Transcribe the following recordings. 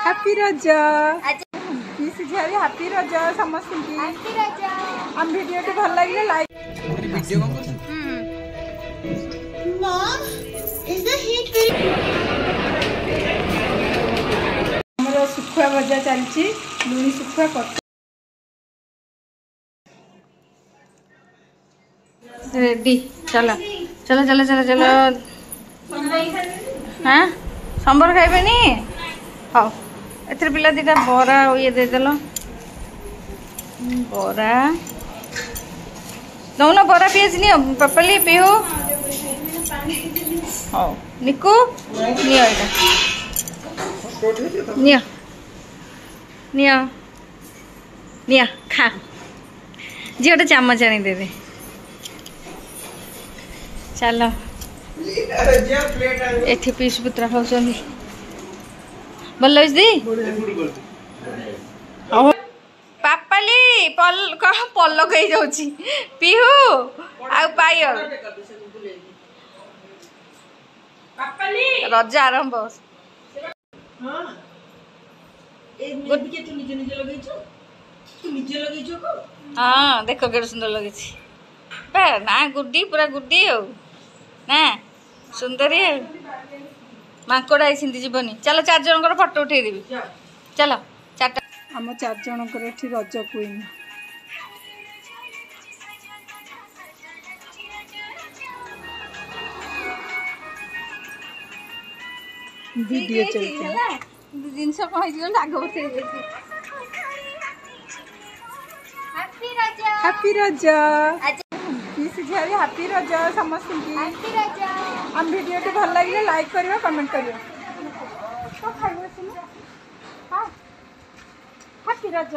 Happy रज PC झारी happy रज समस्त की हम वीडियो के भल लगे like video mom is the heat हमर सुखुआ भजा चलची लुणी सुखुआ पक रेडी चलो चलो चलो चलो चलो हाँ संबर खाइबेनी हाँ एथर पिला दीटा बरा ये देदेल बरा दौन बरा पिज नि पपली पीहू हाँ निकू नियो नियो नियो नियो खा जी गोटे चामच आनी दे दे चलो एठी पीस पुत्रा खाऊं भल दी पापाली पलक हो जाऊँ पीहू आ पायल रज आरंभ हाँ देख के सुंदर लगे ना गुड्डी पूरा गुड्डी हो ना सुंदरी मांकोड़ा आई जीवनी चलो 4 जन फोटो उठे देवी चलो 4टा आम 4 जन रज क्वीन वीडियो चलते जिनस आग उठे हैप्पी रज पीसी झारी हैप्पी रज समस्त की हम वीडियो के भल लगे लाइक करियो कमेंट करियो तो खाइबो सुनो हां हैप्पी रज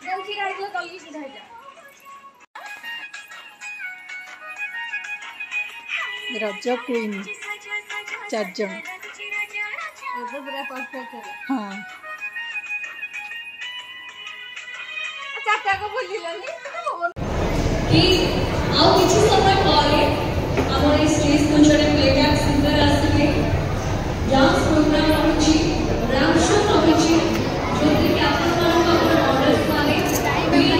जल्दी राइलो कलगी सीधा जा रज क्वीन 4 जन ये पूरा परफेक्ट है हां चाचा को भूली लली कि आउ किछि समय परे हमर स्टेज मंचरे प्लेबैक सिंगर आसीले डांस प्रोग्राम होछि राम शो होछि जोति के आपन मान हमर ऑर्डर्स माने bill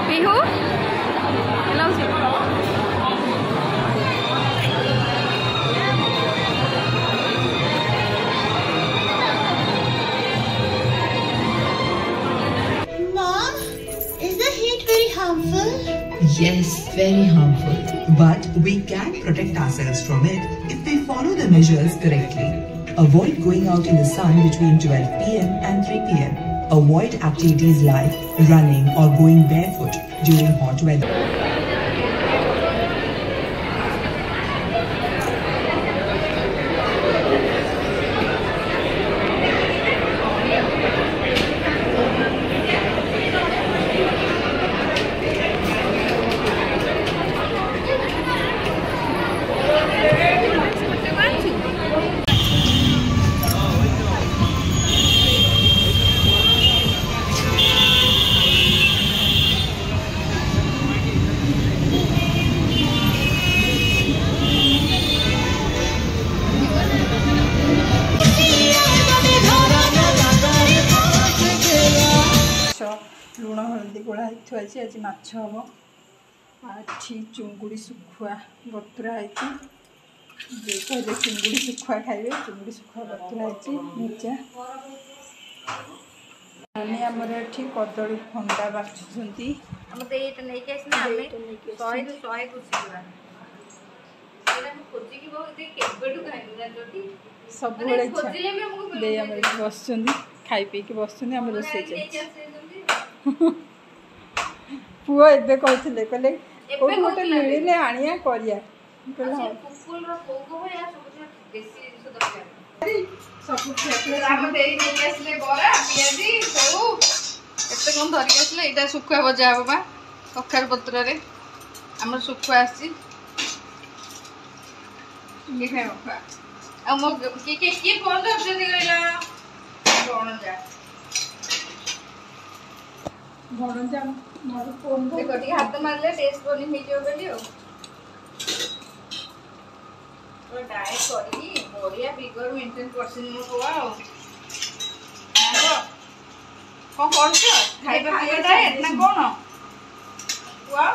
Pihu Mom, is the heat very harmful? Yes, very harmful. But we can protect ourselves from it if we follow the measures correctly. Avoid going out in the sun between 12 p.m. and 3 p.m. Avoid activities like running or going barefoot during hot weather. लुण हलदी गोला थुआई आज माछ हम आठी चुंगुड़ी सुखुआ बतुरा है कहले चिंगुड़ी सुखुआ खाइबे चिंगुड़ी सुखुआ बतुरा है निजा नानी आमर एठी कदली भंडा बाछुछंती हम तो एटा नहीं के आसना हमें 100 ରୁ 100 कुछ पूरा एटा हम खोजी की बहुत दे केबेटू खाइलु ना जोटी सब बेले खोजिले भी हमको दे हम बसछंती खाई पी के बसछंती हम रोसे चलछि पुओ एबे कहथिले कहले कोठी गोटे मिलिले आनिया करिया कहला कुकुल रो कोगो हो या सब देसी जिनिस दरकार सब खेतले हम देई नहीं आसले बरा पियाजी सब एते कोन धरि आसले एटा सुखुआ भजा बाबा कखार पत्र रे हमर सुखुआ आसी ये खाए बाबा आ मो के फोन दर्जन गइला कोन जा भड़न जा मोर फोन देखो टी हाथ मारले टेस्ट बनी हे जो बेली हो तो डाइट करी बढ़िया फिगर मेंटेन करसिन मो हुआ हो हां कौन करछ खाइबा पिया डाइट ना कोन हुआ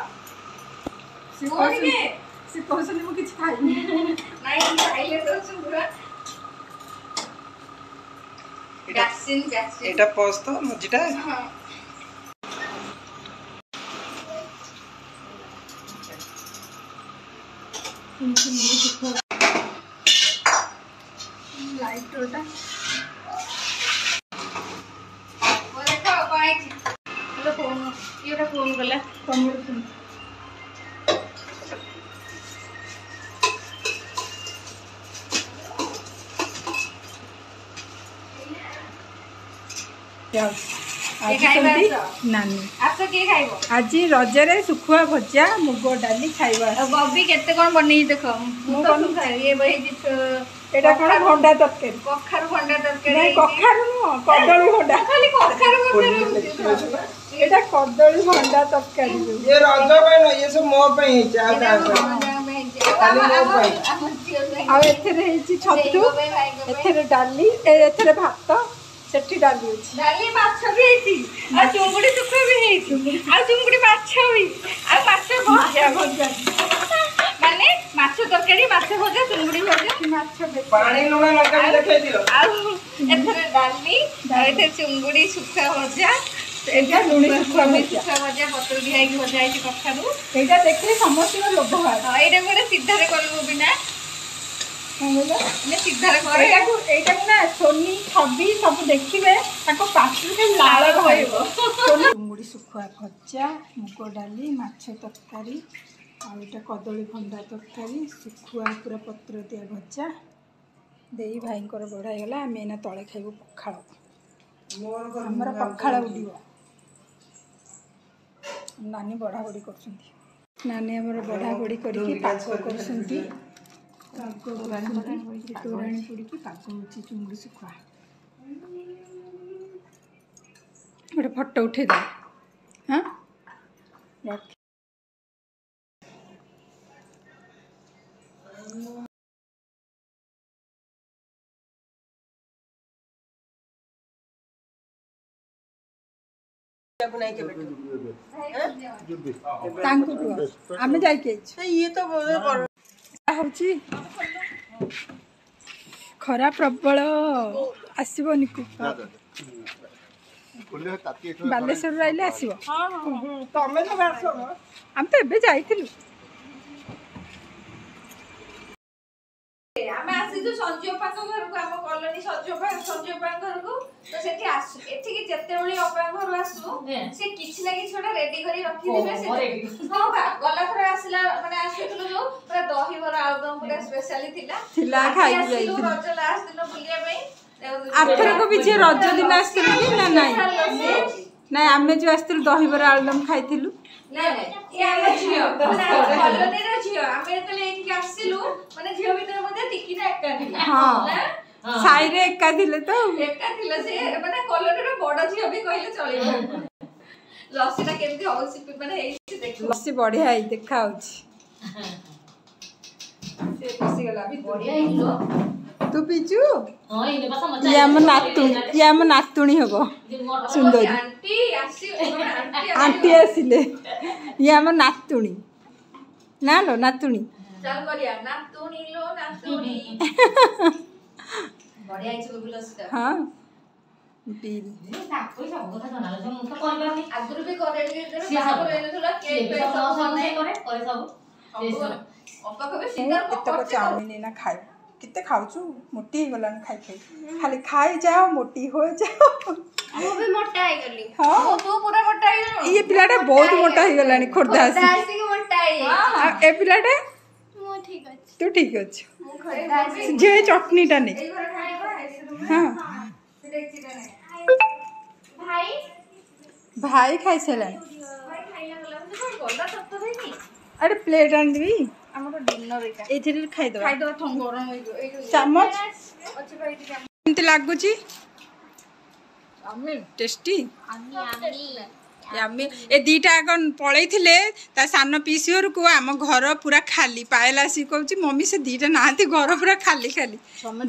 से कहसले मु किछ खाइनी नहीं खाइले तो सुन पूरा वैक्सीन एटा पस तो मजिटा हां लाइट रोटा वो देखो पाई हेलो फोन ये फोन गला कमर सुन ये खाइबा नानी आप के खाइबो आज रजरे सुखुआ भजा मुग डाली खाइबा अब बॉबी केते कोन बनी देखो मु तो खाइ ये बही दिस एटा कोन भंडा तरकारी कखार भंडा तरकारी नहीं कखार नु कदली भंडा खाली कखार भंडा एटा कदली भंडा तरकारी ये रज पे न ये सब मो पे ही चा का आ एथरे हेची छतु एथरे डाली एथरे भात सेठी डाली अछि डाली माछ भी हेची आ चुंगुडी सुखा भी हेची आ चुंगुडी माछ भी आ माछ भजा माने माछ तरकारी माछ भजा चुंगुडी भजा माछ पानी लुणा लंका भी देखाई दियो आ एथरे डाली एथे चुंगुडी सुखा भजा एटा लुणी सुखुआ भजा सुखा भजा पत्र दिया की भजा हेची कखारू एटा देखले समस्त लोभ भाई एटा गोटे सीधा रे करबो बिना बोला ने सीधा रे करे एटा ना सोनी छवि सब देखिबे ताको पाछु के लाल होइबो मुंगुडी सुखुआ भजा मुग डाली माछ तरकारी आ एटा कदली भंडा तरकारी सुखुआ पूरा पत्र दिया भजा देई भाईंकर बढाई गला आमे ना तळे खाइबो पखाळ हमर पखाळ उडिबो नानी बढा बढी करछंती नानी हमर बढा बढी करके पाक करछंती तोराणी पड़ी की पाक होची चुंगड़ी सुखुआ गोटे फोटो उठे दे हाँ रख आम जा ये तो होची खरा प्रबल आसबनी बालेश्वर आइले आसब आम तो एबे जाइथिलु आमे आसी जो संजय पांग घर को हम कॉलोनी संजय पांग घर को तो सेठी आसु एठी की जत्ते बळी अपांग घर आसु से किछ ना किछ छोटा रेडी करी रखी दिबे से हां बा गला थरा आसिला माने आसितलो जो पूरा दही बरा आलदम पूरा स्पेशली थिला खाई जाइथिलु रज लास्ट दिन बुलिया पई आथर को भी रज दिन आस्थिलु कि ना नाही ना आमे जो आस्थिलु दही बरा आलदम खाइथिलु ना ये आमे झियो कॉलोनी रे झियो आमे तले एठी आसिलु माने झियो भीतर मध्ये टिकी ना एका थिला हां साई रे एका थिले तो एका थिला से माने कॉलोनी रे बड़ झियो भी कहले चलिबो लस्सीटा केमती होसी माने हेछि देखो लस्सी बढ़िया है देखा होछि से बसी गला भी बढ़िया हिलो तू पीचू हां इने पासा मजा ये हम नातुणी हबो सुंदरी आंटी आसी आंटी आसिले ये हम नातुणी ना लो नातुणी चल करिया नातुणी लो नातुणी बढ़िया हिच बबुलस हां ପିଇବି। ଆଗରୁ ବି କରେ ଏତକ ଚାଉମିନ ଏଇନା ଖାଇବୁ। କେତେ ଖାଉଛୁ? ମୋଟି ହେଇଗଲାଣି ଖାଇ ଖାଇ। ଖାଲି ଖାଇଯାଅ ମୋଟି ହୋଇଯାଅ। ମୁଁ ବି ମୋଟା ହେଇଗଲି। ହଁ ତୁ ପୁରା ମୋଟା ହେଇଗଲୁ। ଇଏ ପିଲାଟା ବହୁତ ମୋଟା ହେଇଗଲାଣି ଖୋର୍ଦ୍ଧା ଆସି। ଆସିକି ମୋଟା ହେଇଯାଇଛି। ଆଉ ଏ ପିଲାଟା ମୁଁ ଠିକ ଅଛି। ତୁ ଠିକ ଅଛୁ। ମୁଁ ଖୋର୍ଦ୍ଧା ଆସିକି ଝିଅ ଏ ଚଟଣିଟା ନେ। ହଁ ଭାଇ ଭାଇ ଖାଇସାରିଲାଣି। ଆରେ ପ୍ଲେଟ୍ ଆଣିଦେବି। ଆମର ଡିନର ଏଇଟା। ଏଇଥିରେ ଖାଇଦବା। ଖାଇଦବା ଗରମ ହେଇଯିବ। ଚାମଚ ଅଛି ଭାଇ ଟିକେ କେମିତି ଲାଗୁଛି? ଟେଷ୍ଟି। ୟାମି। ଏ ଦିଟା ଆଗ ପଳେଇଥିଲେ ତା ସାନ ପିଇସି ଘରକୁ। ଆମ ଘର ପୁରା ଖାଲି। ପାଏଲା ଆସିକି କହୁଛି ମମି ସେ ଦିଟା ନାହାନ୍ତି, ଘର ପୁରା ଖାଲି ଖାଲି।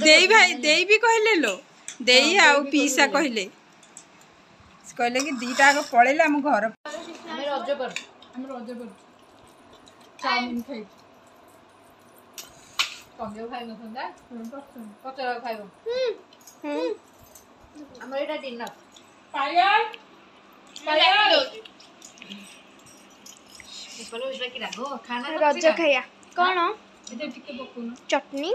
ଦେଇ ଭାଇ ଦେଇ ବି କହିଲେ ଲୋ, ଦେଇ ଆଉ ପିଇସା କହିଲେ କି ଦିଟା ଆଗ ପଳେଇଲେ ଆମ ଘର। ଆମେ ରଜ କରୁଛୁ। ଚାଉମିନ ଖାଇଛୁ। କମିବ ଖାଇନଥାନ୍ତା। ପଚାର ଖାଇବ। ଆମର ଏଇଟା ଡିନର। ରଜ ଖାଇବା କଣ? ଚଟନି।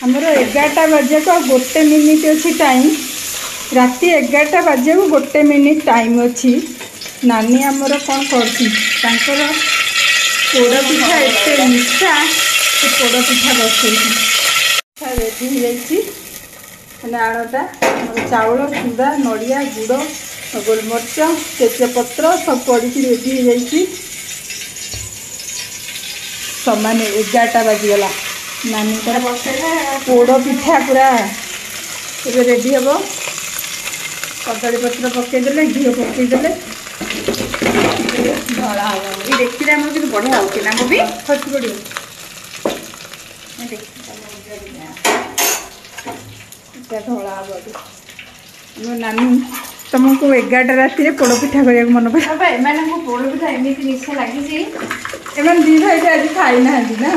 ଆମର 11ଟା ବାଜିବାକୁ ଆଉ 1 ମିନିଟ୍ ଅଛି ଟାଇମ୍। ରାତି 11ଟା ବାଜିବାକୁ 1 ମିନିଟ୍ ଟାଇମ୍ ଅଛି। ନାନୀ ଆମର କ'ଣ କରୁଛି? ତାଙ୍କର ପୋଡ଼ପିଠା ଏତେ ମିଠା, ସେ ପୋଡ଼ପିଠା ବସେଇଛି। ପିଠା ରେଡ଼ି ହେଇଯାଇଛି। ମାନେ ଆଣଟା ଆମର ଚାଉଳ, ଚୁଡ଼ା, ନଡ଼ିଆ, ଗୁଡ଼, ଗୋଲମରିଚ, ତେଜପତ୍ର ସବୁ ପଡ଼ିକି ରେଡ଼ି ହେଇଯାଇଛି। ସମାନ 11ଟା ବାଜିଗଲା। ନାନୀଙ୍କର ପୋଡ଼ପିଠା ପୁରା ଏବେ ରେଡ଼ି ହେବ। କଦଳୀପତ୍ର ପକାଇଦେଲେ, ଘିଅ ପକାଇଦେଲେ, ଧଳା ହେବ। ଏଇ ଦେଖିଲେ ଆମର କିନ୍ତୁ ବଢିଆ ହଉଛି ନା ବି ଖସି ପଡ଼ିବ। ଏଟା ଧଳା ହେବ। ମୋ ନାନୀ ତମକୁ 11ଟା ରାତିରେ ପୋଡ଼ପିଠା କରିବାକୁ ମନେ ପଡ଼ିବ। ଏମାନଙ୍କୁ ପୋଡ଼ପିଠା ଏମିତି ନିଶା ଲାଗିଛି। ଏମାନେ ଦି ଭାଇଟା ଆଜି ଖାଇନାହାନ୍ତି ନା।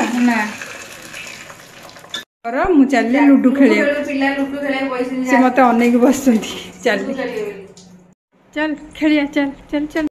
ମୁଁ ଚାଲିଲି ଲୁଡୁ ଖେଳିବାକୁ। ପିଲା ଲୁଡୁ ଖେଳିବାକୁ ବସିଛନ୍ତି। ସେ ମତେ ଅନେଇକି ବସୁଛନ୍ତି। ଚାଲ ଖେଳିଆ, ଚାଲ ଚାଲ ଚାଲ।